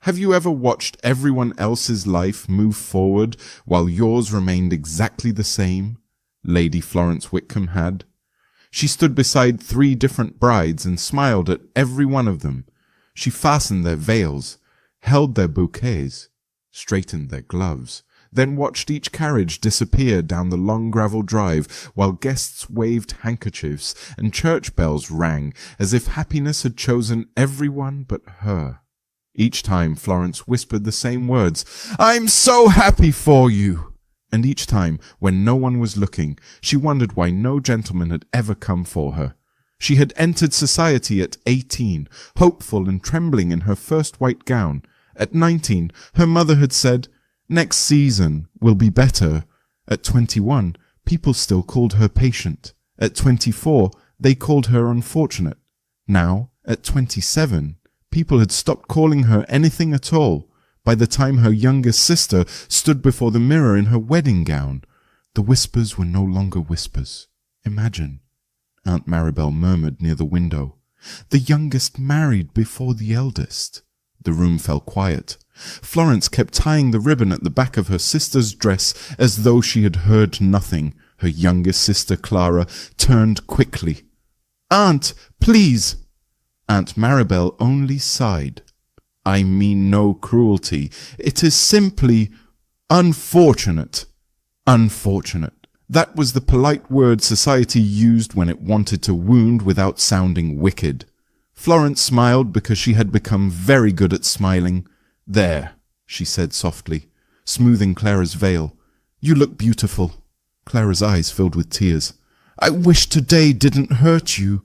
Have you ever watched everyone else's life move forward while yours remained exactly the same? Lady Florence Wickham had. She stood beside 3 different brides and smiled at every one of them. She fastened their veils, held their bouquets, straightened their gloves, then watched each carriage disappear down the long gravel drive while guests waved handkerchiefs and church bells rang as if happiness had chosen everyone but her. Each time Florence whispered the same words, "I'm so happy for you!" And each time, when no one was looking, she wondered why no gentleman had ever come for her. She had entered society at 18, hopeful and trembling in her first white gown. At 19, her mother had said, "Next season will be better." At 21, people still called her patient. At 24, they called her unfortunate. Now, at 27, people had stopped calling her anything at all. By the time her youngest sister stood before the mirror in her wedding gown, the whispers were no longer whispers. Imagine, Aunt Maribel murmured near the window. The youngest married before the eldest. The room fell quiet. Florence kept tying the ribbon at the back of her sister's dress as though she had heard nothing. Her youngest sister, Clara, turned quickly. "Aunt, please!" Aunt Maribel only sighed. "I mean no cruelty. It is simply unfortunate." Unfortunate. That was the polite word society used when it wanted to wound without sounding wicked. Florence smiled because she had become very good at smiling. "There," she said softly, smoothing Clara's veil. "You look beautiful." Clara's eyes filled with tears. "I wish today didn't hurt you."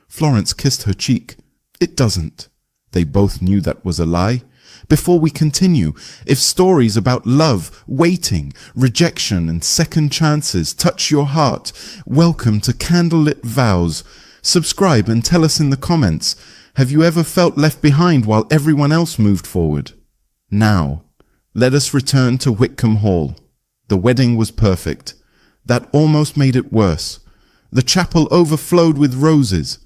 Florence kissed her cheek. "It doesn't." They both knew that was a lie. Before we continue, if stories about love, waiting, rejection, and second chances touch your heart, welcome to Candlelit Vows. Subscribe and tell us in the comments, have you ever felt left behind while everyone else moved forward? Now, let us return to Wickham Hall. The wedding was perfect. That almost made it worse. The chapel overflowed with roses.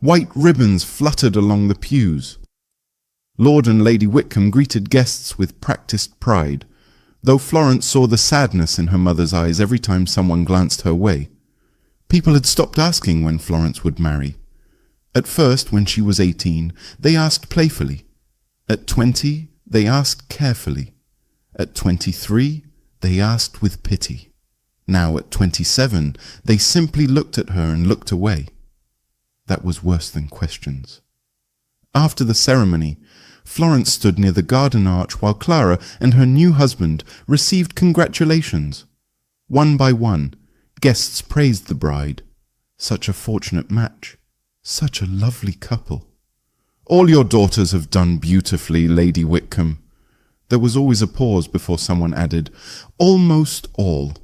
White ribbons fluttered along the pews. Lord and Lady Wickham greeted guests with practiced pride, though Florence saw the sadness in her mother's eyes every time someone glanced her way. People had stopped asking when Florence would marry. At first, when she was 18, they asked playfully. At 20, they asked carefully. At 23, they asked with pity. Now at 27, they simply looked at her and looked away. That was worse than questions. After the ceremony, Florence stood near the garden arch while Clara and her new husband received congratulations. One by one, guests praised the bride. Such a fortunate match. Such a lovely couple. "All your daughters have done beautifully, Lady Wickham." There was always a pause before someone added, "Almost all."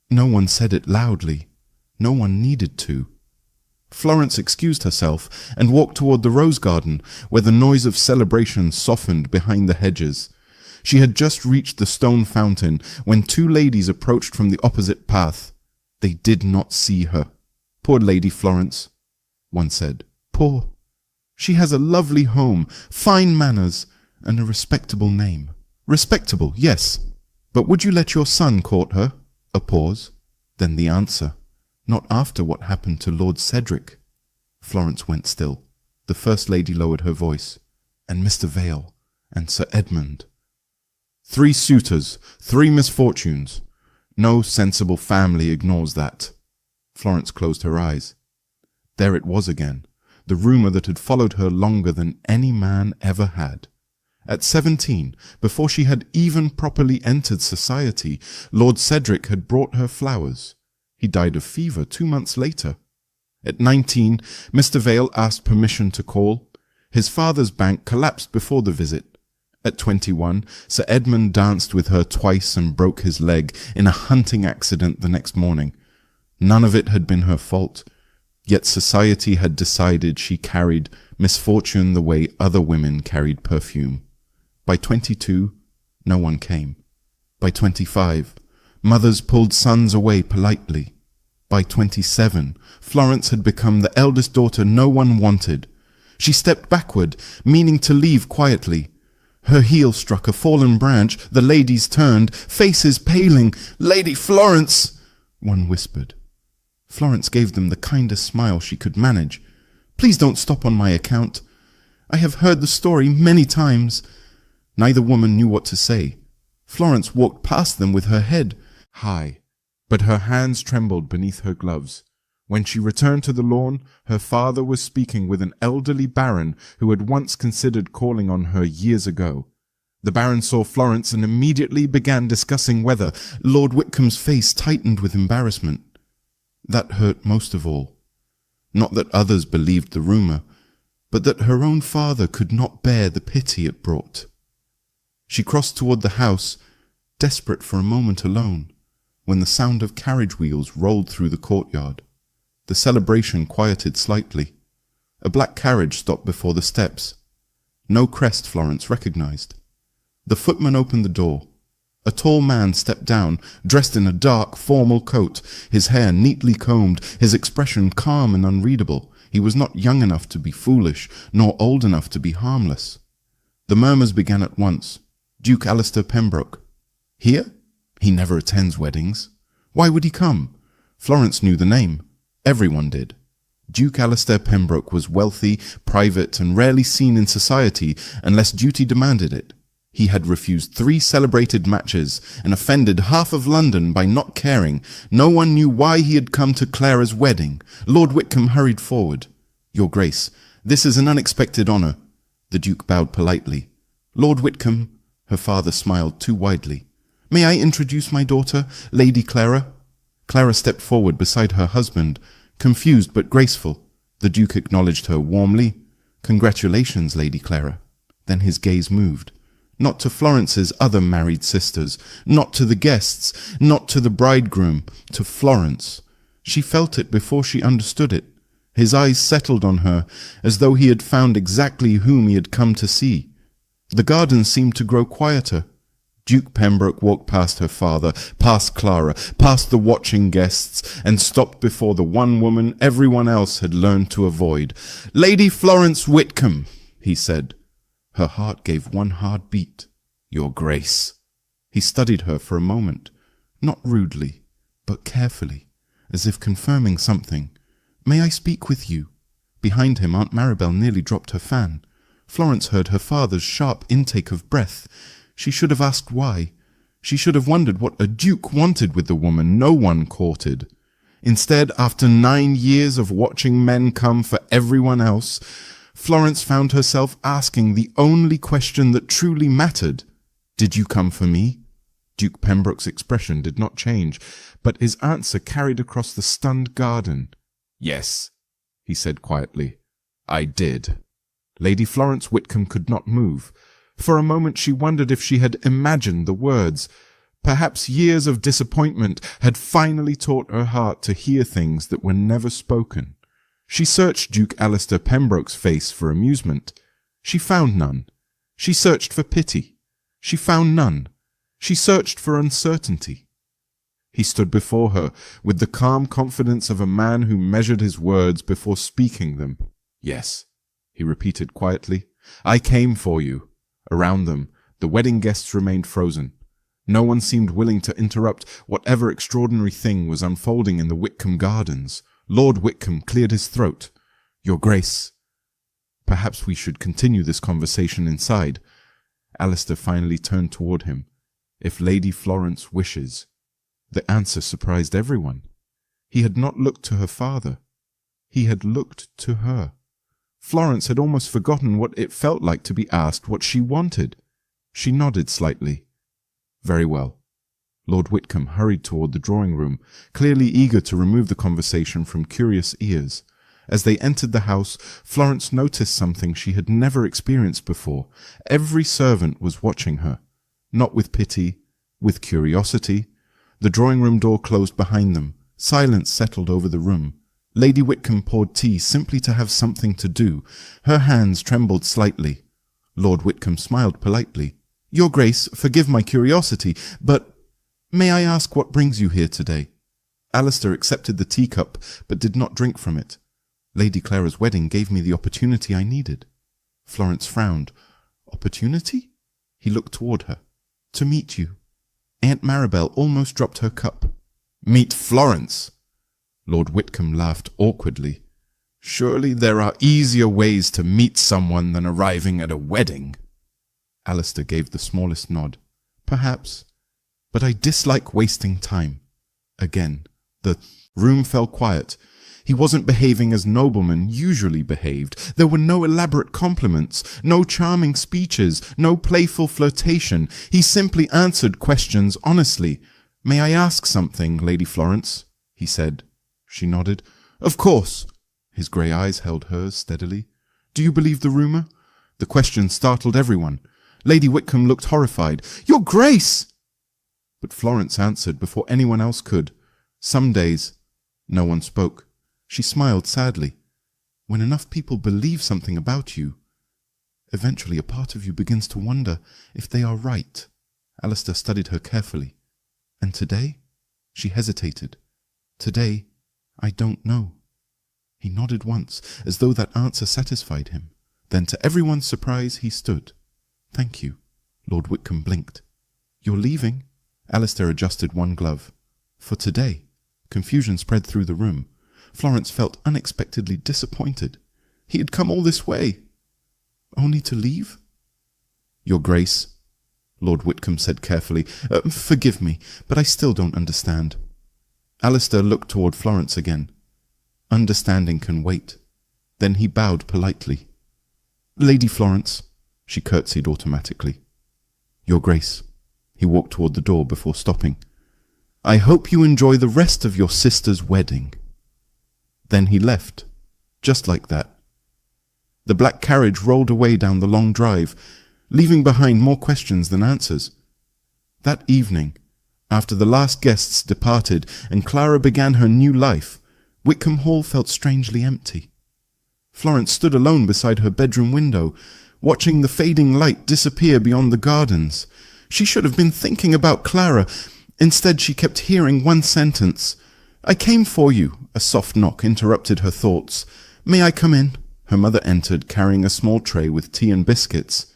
No one said it loudly. No one needed to. Florence excused herself and walked toward the rose garden, where the noise of celebration softened behind the hedges. She had just reached the stone fountain when 2 ladies approached from the opposite path. They did not see her. "Poor Lady Florence," one said. "Poor. She has a lovely home, fine manners, and a respectable name." "Respectable, yes. But would you let your son court her?" A pause. Then the answer. "Not after what happened to Lord Cedric." Florence went still. The First Lady lowered her voice. "And Mr. Vale, and Sir Edmund." 3 suitors, 3 misfortunes. No sensible family ignores that. Florence closed her eyes. There it was again, the rumour that had followed her longer than any man ever had. At 17, before she had even properly entered society, Lord Cedric had brought her flowers. He died of fever 2 months later. At 19, Mr. Vale asked permission to call. His father's bank collapsed before the visit. At 21, Sir Edmund danced with her twice and broke his leg in a hunting accident the next morning. None of it had been her fault, yet society had decided she carried misfortune the way other women carried perfume. By 22, no one came. By 25, mothers pulled sons away politely. By 27, Florence had become the eldest daughter no one wanted. She stepped backward, meaning to leave quietly. Her heel struck a fallen branch. The ladies turned, faces paling. "Lady Florence!" one whispered. Florence gave them the kindest smile she could manage. "Please don't stop on my account. I have heard the story many times." Neither woman knew what to say. Florence walked past them with her head high, but her hands trembled beneath her gloves. When she returned to the lawn, her father was speaking with an elderly baron who had once considered calling on her years ago. The baron saw Florence and immediately began discussing whether. Lord Whitcomb's face tightened with embarrassment. That hurt most of all. Not that others believed the rumour, but that her own father could not bear the pity it brought. She crossed toward the house, desperate for a moment alone, when the sound of carriage wheels rolled through the courtyard. The celebration quieted slightly. A black carriage stopped before the steps. No crest Florence recognized. The footman opened the door. A tall man stepped down, dressed in a dark, formal coat, his hair neatly combed, his expression calm and unreadable. He was not young enough to be foolish, nor old enough to be harmless. The murmurs began at once. Duke Alistair Pembroke. Here? He never attends weddings. Why would he come? Florence knew the name. Everyone did. Duke Alistair Pembroke was wealthy, private, and rarely seen in society unless duty demanded it. He had refused 3 celebrated matches and offended half of London by not caring. No one knew why he had come to Clara's wedding. Lord Whitcomb hurried forward. "Your Grace, this is an unexpected honour." The Duke bowed politely. "Lord Whitcomb," her father smiled too widely. "May I introduce my daughter, Lady Clara?" Clara stepped forward beside her husband, confused but graceful. The Duke acknowledged her warmly. "Congratulations, Lady Clara." Then his gaze moved. Not to Florence's other married sisters, not to the guests, not to the bridegroom, to Florence. She felt it before she understood it. His eyes settled on her, as though he had found exactly whom he had come to see. The garden seemed to grow quieter. Duke Pembroke walked past her father, past Clara, past the watching guests, and stopped before the one woman everyone else had learned to avoid. "Lady Florence Whitcomb," he said. Her heart gave one hard beat. "Your Grace." He studied her for a moment, not rudely, but carefully, as if confirming something. "May I speak with you?" Behind him, Aunt Maribel nearly dropped her fan. Florence heard her father's sharp intake of breath. She should have asked why. She should have wondered what a duke wanted with the woman no one courted. Instead, after 9 years of watching men come for everyone else, Florence found herself asking the only question that truly mattered. "Did you come for me?" Duke Pembroke's expression did not change, but his answer carried across the stunned garden. "Yes," he said quietly, "I did." Lady Florence Whitcomb could not move. For a moment she wondered if she had imagined the words. Perhaps years of disappointment had finally taught her heart to hear things that were never spoken. She searched Duke Alistair Pembroke's face for amusement. She found none. She searched for pity. She found none. She searched for uncertainty. He stood before her with the calm confidence of a man who measured his words before speaking them. "Yes," he repeated quietly, "I came for you." Around them, the wedding guests remained frozen. No one seemed willing to interrupt whatever extraordinary thing was unfolding in the Whitcomb gardens. Lord Whitcomb cleared his throat. "Your Grace." "Perhaps we should continue this conversation inside." Alistair finally turned toward him. "If Lady Florence wishes." The answer surprised everyone. He had not looked to her father. He had looked to her. Florence had almost forgotten what it felt like to be asked what she wanted. She nodded slightly. "Very well." Lord Whitcomb hurried toward the drawing-room, clearly eager to remove the conversation from curious ears. As they entered the house, Florence noticed something she had never experienced before. Every servant was watching her, not with pity, with curiosity. The drawing-room door closed behind them. Silence settled over the room. Lady Whitcomb poured tea simply to have something to do. Her hands trembled slightly. Lord Whitcomb smiled politely. "Your Grace, forgive my curiosity, but may I ask what brings you here today?" Alistair accepted the teacup, but did not drink from it. "Lady Clara's wedding gave me the opportunity I needed." Florence frowned. "Opportunity?" He looked toward her. To meet you. Aunt Maribel almost dropped her cup. Meet Florence? Lord Whitcomb laughed awkwardly. Surely there are easier ways to meet someone than arriving at a wedding. Alistair gave the smallest nod. Perhaps, but I dislike wasting time. Again, the room fell quiet. He wasn't behaving as noblemen usually behaved. There were no elaborate compliments, no charming speeches, no playful flirtation. He simply answered questions honestly. May I ask something, Lady Florence? He said. She nodded. Of course. His grey eyes held hers steadily. Do you believe the rumour? The question startled everyone. Lady Whitcomb looked horrified. Your Grace! But Florence answered before anyone else could. Some days. No one spoke. She smiled sadly. When enough people believe something about you, eventually a part of you begins to wonder if they are right. Alistair studied her carefully. And today? She hesitated. Today, I don't know. He nodded once, as though that answer satisfied him. Then, to everyone's surprise, he stood. Thank you. Lord Whitcomb blinked. You're leaving? Alistair adjusted one glove. For today. Confusion spread through the room. Florence felt unexpectedly disappointed. He had come all this way. Only to leave? Your Grace, Lord Whitcomb said carefully, forgive me, but I still don't understand. Alistair looked toward Florence again. Understanding can wait. Then he bowed politely. Lady Florence, she curtsied automatically. Your Grace. He walked toward the door before stopping. I hope you enjoy the rest of your sister's wedding. Then he left, just like that. The black carriage rolled away down the long drive, leaving behind more questions than answers. That evening, after the last guests departed and Clara began her new life, Whitcomb Hall felt strangely empty. Florence stood alone beside her bedroom window, watching the fading light disappear beyond the gardens. She should have been thinking about Clara. Instead, she kept hearing one sentence. I came for you. A soft knock interrupted her thoughts. May I come in? Her mother entered, carrying a small tray with tea and biscuits.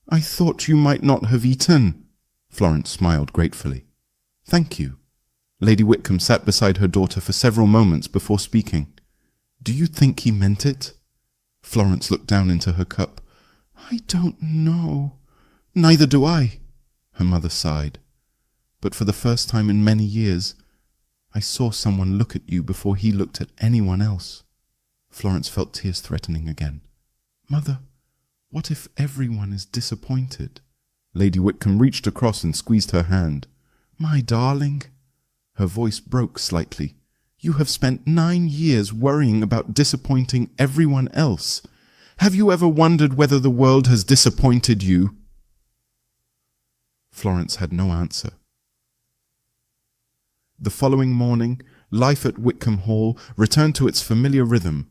I thought you might not have eaten. Florence smiled gratefully. Thank you. Lady Whitcomb sat beside her daughter for several moments before speaking. Do you think he meant it? Florence looked down into her cup. I don't know. Neither do I. Her mother sighed. But for the first time in many years, I saw someone look at you before he looked at anyone else. Florence felt tears threatening again. Mother, what if everyone is disappointed? Lady Whitcomb reached across and squeezed her hand. My darling. Her voice broke slightly. You have spent 9 years worrying about disappointing everyone else. Have you ever wondered whether the world has disappointed you? Florence had no answer. The following morning, life at Whitcomb Hall returned to its familiar rhythm.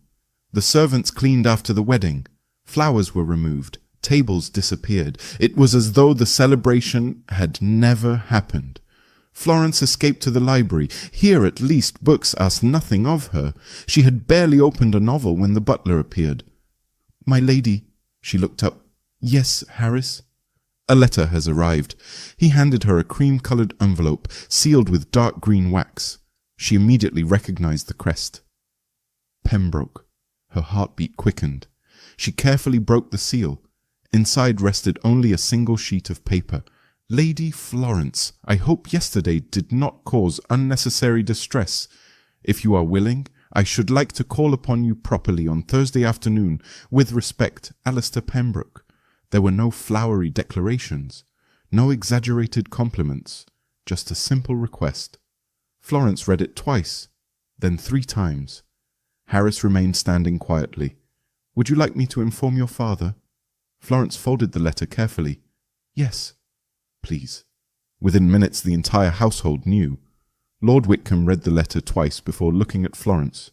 The servants cleaned after the wedding. Flowers were removed. Tables disappeared. It was as though the celebration had never happened. Florence escaped to the library. Here at least books asked nothing of her. She had barely opened a novel when the butler appeared. My lady, she looked up. Yes, Harris? A letter has arrived. He handed her a cream-coloured envelope, sealed with dark green wax. She immediately recognized the crest. Pembroke. Her heartbeat quickened. She carefully broke the seal. Inside rested only a single sheet of paper. Lady Florence, I hope yesterday did not cause unnecessary distress. If you are willing, I should like to call upon you properly on Thursday afternoon. With respect, Alistair Pembroke. There were no flowery declarations, no exaggerated compliments, just a simple request. Florence read it twice, then 3 times. Harris remained standing quietly. Would you like me to inform your father? Florence folded the letter carefully. Yes, please. Within minutes the entire household knew. Lord Whitcomb read the letter twice before looking at Florence.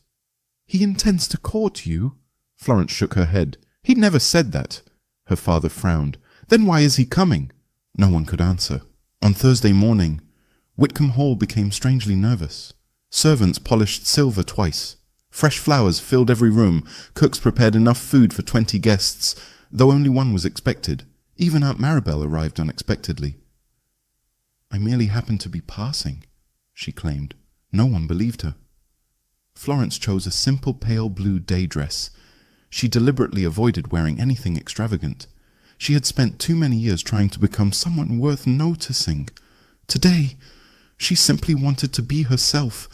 He intends to court you? Florence shook her head. He never said that. Her father frowned. Then why is he coming? No one could answer. On Thursday morning, Whitcomb Hall became strangely nervous. Servants polished silver twice. Fresh flowers filled every room. Cooks prepared enough food for 20 guests, though only one was expected. Even Aunt Maribel arrived unexpectedly. "I merely happened to be passing," she claimed. No one believed her. Florence chose a simple pale blue day dress. She deliberately avoided wearing anything extravagant. She had spent too many years trying to become someone worth noticing. Today, she simply wanted to be herself.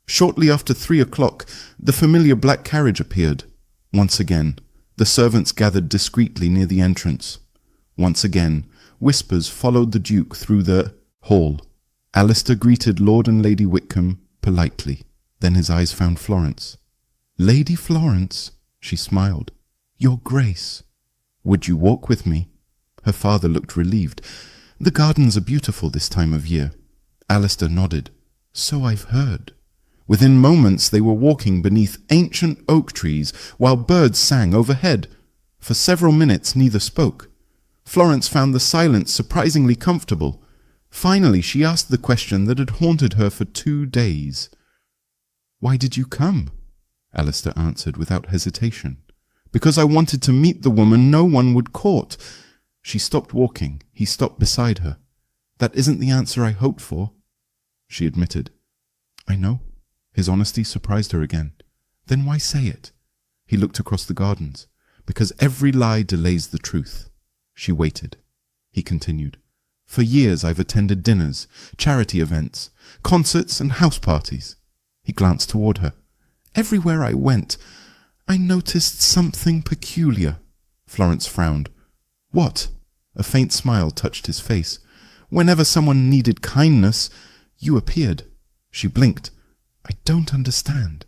Shortly after 3 o'clock, the familiar black carriage appeared. Once again, the servants gathered discreetly near the entrance. Once again, whispers followed the Duke through the hall. Alistair greeted Lord and Lady Wickham politely. Then his eyes found Florence. "Lady Florence," she smiled. "Your Grace. Would you walk with me?" Her father looked relieved. "The gardens are beautiful this time of year." Alistair nodded. "So I've heard." Within moments they were walking beneath ancient oak trees while birds sang overhead. For several minutes neither spoke. Florence found the silence surprisingly comfortable. Finally she asked the question that had haunted her for 2 days. "Why did you come?" Alistair answered without hesitation. "Because I wanted to meet the woman no one would court." She stopped walking. He stopped beside her. "That isn't the answer I hoped for," she admitted. "I know." His honesty surprised her again. "Then why say it?" He looked across the gardens. "Because every lie delays the truth." She waited. He continued. "For years I've attended dinners, charity events, concerts and house parties." He glanced toward her. "Everywhere I went, I noticed something peculiar." Florence frowned. "What?" A faint smile touched his face. "Whenever someone needed kindness, you appeared." She blinked. "I don't understand."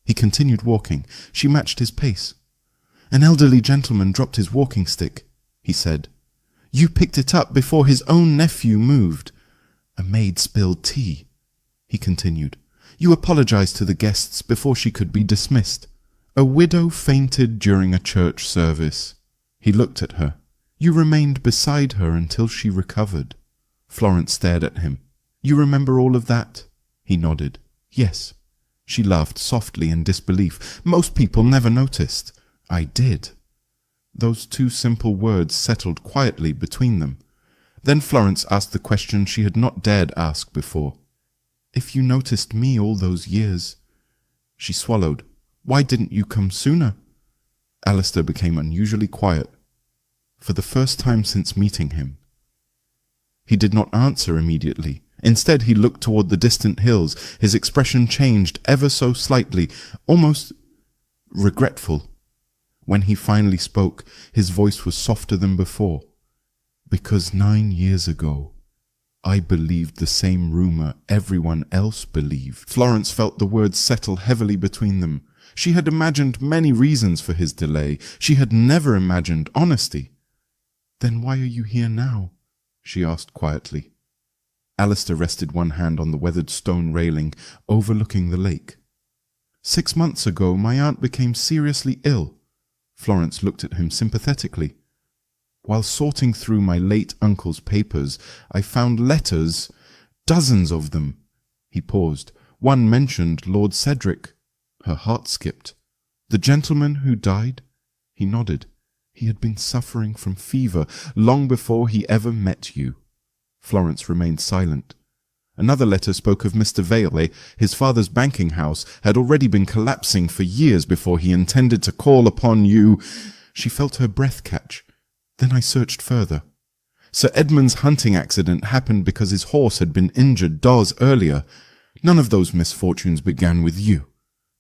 He continued walking. She matched his pace. "An elderly gentleman dropped his walking stick," he said. "You picked it up before his own nephew moved." "A maid spilled tea," he continued. "You apologized to the guests before she could be dismissed." "A widow fainted during a church service." He looked at her. "You remained beside her until she recovered." Florence stared at him. "You remember all of that?" He nodded. "Yes." She laughed softly in disbelief. "Most people never noticed." "I did." Those 2 simple words settled quietly between them. Then Florence asked the question she had not dared ask before. "If you noticed me all those years—" She swallowed. "Why didn't you come sooner?" Alistair became unusually quiet. For the first time since meeting him. He did not answer immediately. Instead he looked toward the distant hills. His expression changed ever so slightly, almost regretful. When he finally spoke, his voice was softer than before. "Because 9 years ago, I believed the same rumor everyone else believed." Florence felt the words settle heavily between them. She had imagined many reasons for his delay. She had never imagined honesty. "Then why are you here now?" she asked quietly. Alistair rested one hand on the weathered stone railing, overlooking the lake. 6 months ago, my aunt became seriously ill." Florence looked at him sympathetically. "While sorting through my late uncle's papers, I found letters, dozens of them." He paused. "One mentioned Lord Cedric." Her heart skipped. "The gentleman who died?" He nodded. "He had been suffering from fever long before he ever met you." Florence remained silent. Another letter spoke of Mr. Vale. His father's banking house had already been collapsing for years before he intended to call upon you. She felt her breath catch. Then I searched further. Sir Edmund's hunting accident happened because his horse had been injured days earlier. None of those misfortunes began with you.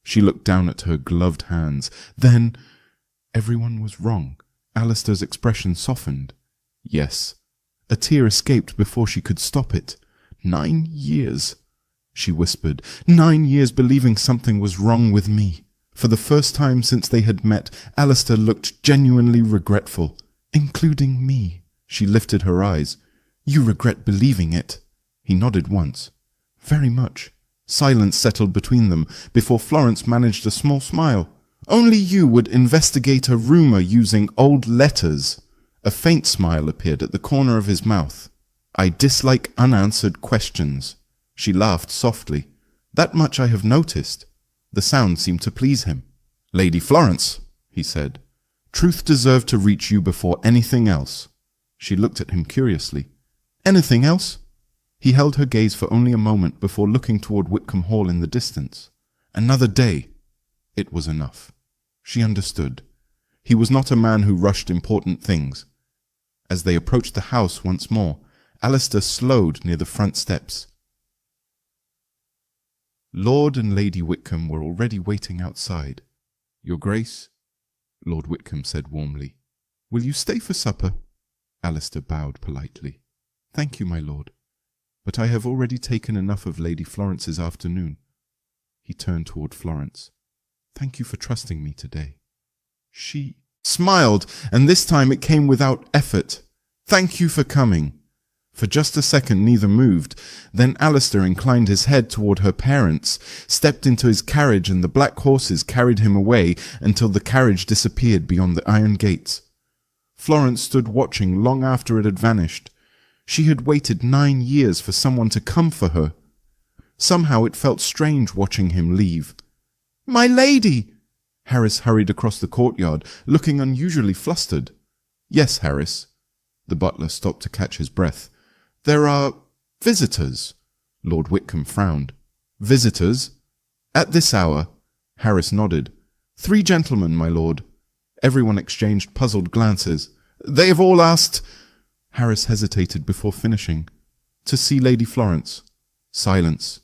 She looked down at her gloved hands. Then everyone was wrong. Alistair's expression softened. Yes. A tear escaped before she could stop it. 9 years, she whispered. 9 years believing something was wrong with me. For the first time since they had met, Alistair looked genuinely regretful. Including me. She lifted her eyes. You regret believing it? He nodded once. Very much. Silence settled between them before Florence managed a small smile. Only you would investigate a rumor using old letters. A faint smile appeared at the corner of his mouth. I dislike unanswered questions. She laughed softly. That much I have noticed. The sound seemed to please him. Lady Florence, he said, truth deserved to reach you before anything else. She looked at him curiously. "Anything else?" He held her gaze for only a moment before looking toward Whitcomb Hall in the distance. Another day. It was enough. She understood. He was not a man who rushed important things. As they approached the house once more, Alistair slowed near the front steps. Lord and Lady Whitcomb were already waiting outside. "Your Grace," Lord Whitcomb said warmly. "Will you stay for supper?" Alistair bowed politely. "Thank you, my lord. But I have already taken enough of Lady Florence's afternoon." He turned toward Florence. "Thank you for trusting me today." She smiled, and this time it came without effort. "Thank you for coming." For just a second neither moved. Then Alistair inclined his head toward her parents, stepped into his carriage, and the black horses carried him away until the carriage disappeared beyond the iron gates. Florence stood watching long after it had vanished. She had waited 9 years for someone to come for her. Somehow it felt strange watching him leave. "My lady!" Harris hurried across the courtyard, looking unusually flustered. "Yes, Harris." The butler stopped to catch his breath. "There are visitors." Lord Whitcomb frowned. "Visitors? At this hour?" Harris nodded. "3 gentlemen, my lord." Everyone exchanged puzzled glances. "They have all asked—" Harris hesitated before finishing. "To see Lady Florence." Silence.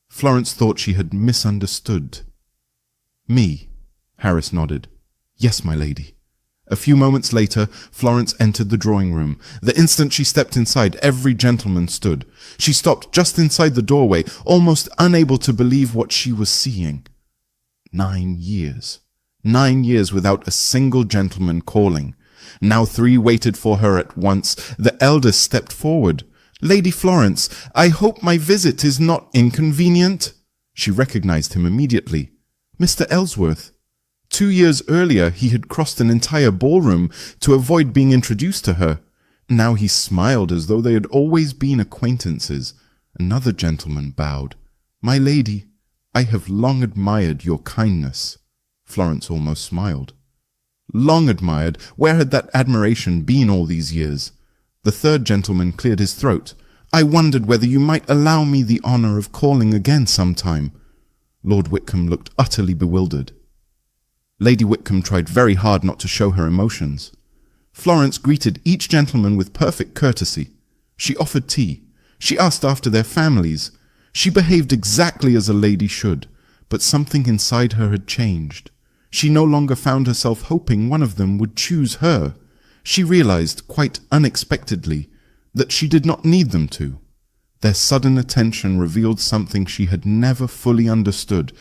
Florence thought she had misunderstood. "Me?" Harris nodded. "Yes, my lady." A few moments later, Florence entered the drawing room. The instant she stepped inside, every gentleman stood. She stopped just inside the doorway, almost unable to believe what she was seeing. 9 years. 9 years without a single gentleman calling. Now 3 waited for her at once. The eldest stepped forward. "Lady Florence, I hope my visit is not inconvenient." She recognized him immediately. Mr. Ellsworth. 2 years earlier he had crossed an entire ballroom to avoid being introduced to her. Now he smiled as though they had always been acquaintances. Another gentleman bowed. "My lady, I have long admired your kindness." Florence almost smiled. Long admired? Where had that admiration been all these years? The third gentleman cleared his throat. "I wondered whether you might allow me the honour of calling again sometime." Lord Whitcomb looked utterly bewildered. Lady Whitcomb tried very hard not to show her emotions. Florence greeted each gentleman with perfect courtesy. She offered tea. She asked after their families. She behaved exactly as a lady should, but something inside her had changed. She no longer found herself hoping one of them would choose her. She realized, quite unexpectedly, that she did not need them to. Their sudden attention revealed something she had never fully understood.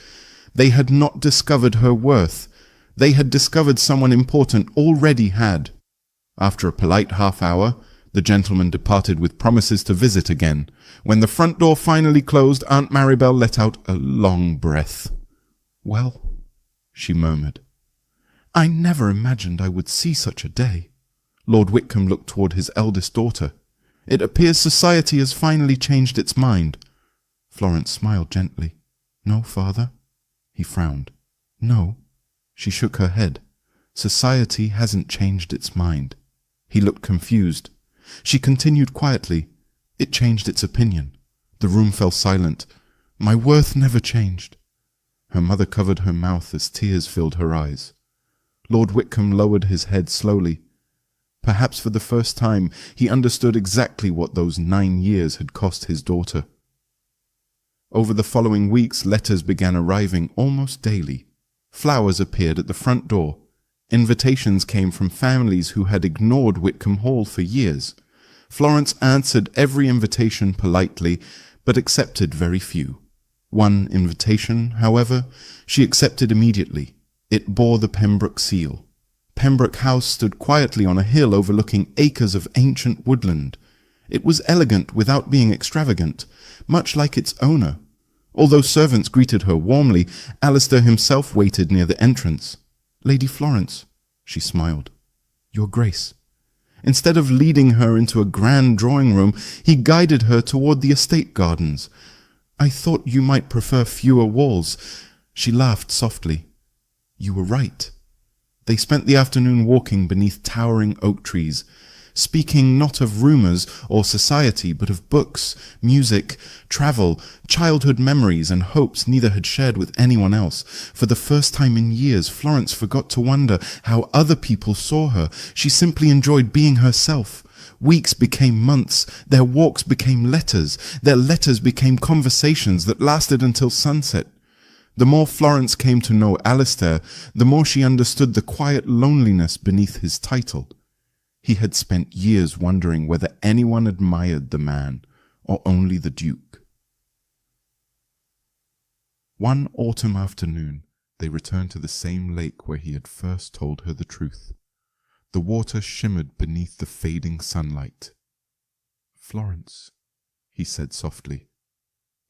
They had not discovered her worth. They had discovered someone important already had. After a polite half-hour, the gentleman departed with promises to visit again. When the front door finally closed, Aunt Maribel let out a long breath. "Well," she murmured, "I never imagined I would see such a day." Lord Whitcomb looked toward his eldest daughter. "It appears society has finally changed its mind." Florence smiled gently. "No, father?" He frowned. "No." She shook her head. "Society hasn't changed its mind." He looked confused. She continued quietly. "It changed its opinion." The room fell silent. "My worth never changed." Her mother covered her mouth as tears filled her eyes. Lord Whitcomb lowered his head slowly. Perhaps for the first time he understood exactly what those 9 years had cost his daughter. Over the following weeks, letters began arriving almost daily. Flowers appeared at the front door. Invitations came from families who had ignored Whitcomb Hall for years. Florence answered every invitation politely, but accepted very few. One invitation, however, she accepted immediately. It bore the Pembroke seal. Pembroke House stood quietly on a hill overlooking acres of ancient woodland. It was elegant without being extravagant, much like its owner. Although servants greeted her warmly, Alistair himself waited near the entrance. "Lady Florence," she smiled. "Your Grace." Instead of leading her into a grand drawing-room, he guided her toward the estate gardens. "I thought you might prefer fewer walls." She laughed softly. "You were right." They spent the afternoon walking beneath towering oak trees. speaking not of rumours or society, but of books, music, travel, childhood memories and hopes neither had shared with anyone else. For the first time in years, Florence forgot to wonder how other people saw her. She simply enjoyed being herself. Weeks became months, their walks became letters, their letters became conversations that lasted until sunset. The more Florence came to know Alistair, the more she understood the quiet loneliness beneath his title. He had spent years wondering whether anyone admired the man, or only the Duke. One autumn afternoon, they returned to the same lake where he had first told her the truth. The water shimmered beneath the fading sunlight. "Florence," he said softly.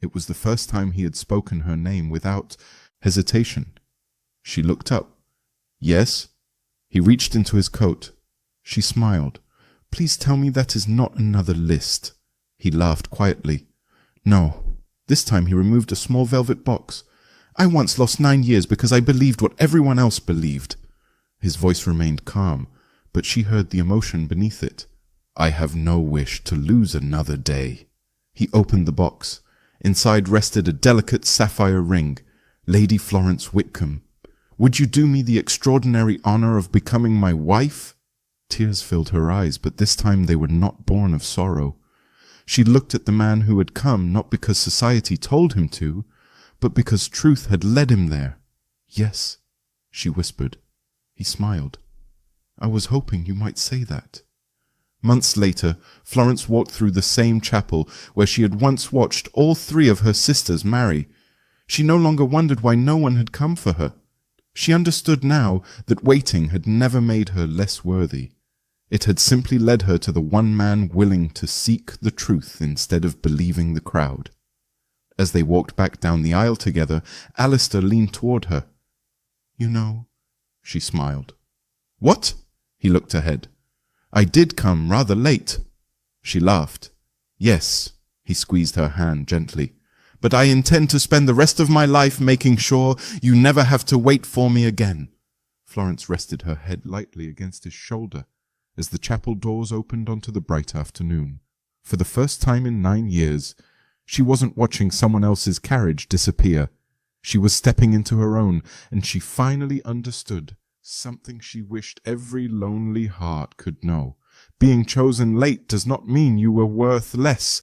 It was the first time he had spoken her name without hesitation. She looked up. "Yes?" He reached into his coat. She smiled. "Please tell me that is not another list." He laughed quietly. "No." This time he removed a small velvet box. "I once lost 9 years because I believed what everyone else believed." His voice remained calm, but she heard the emotion beneath it. "I have no wish to lose another day." He opened the box. Inside rested a delicate sapphire ring. "Lady Florence Whitcomb, would you do me the extraordinary honour of becoming my wife?" Tears filled her eyes, but this time they were not born of sorrow. She looked at the man who had come not because society told him to, but because truth had led him there. "Yes," she whispered. He smiled. "I was hoping you might say that." Months later, Florence walked through the same chapel where she had once watched all 3 of her sisters marry. She no longer wondered why no one had come for her. She understood now that waiting had never made her less worthy. It had simply led her to the one man willing to seek the truth instead of believing the crowd. As they walked back down the aisle together, Alistair leaned toward her. "You know," she smiled. "What?" He looked ahead. "I did come rather late." She laughed. "Yes," he squeezed her hand gently, "but I intend to spend the rest of my life making sure you never have to wait for me again." Florence rested her head lightly against his shoulder as the chapel doors opened onto the bright afternoon. For the first time in 9 years, she wasn't watching someone else's carriage disappear. She was stepping into her own, and she finally understood something she wished every lonely heart could know. Being chosen late does not mean you were worth less.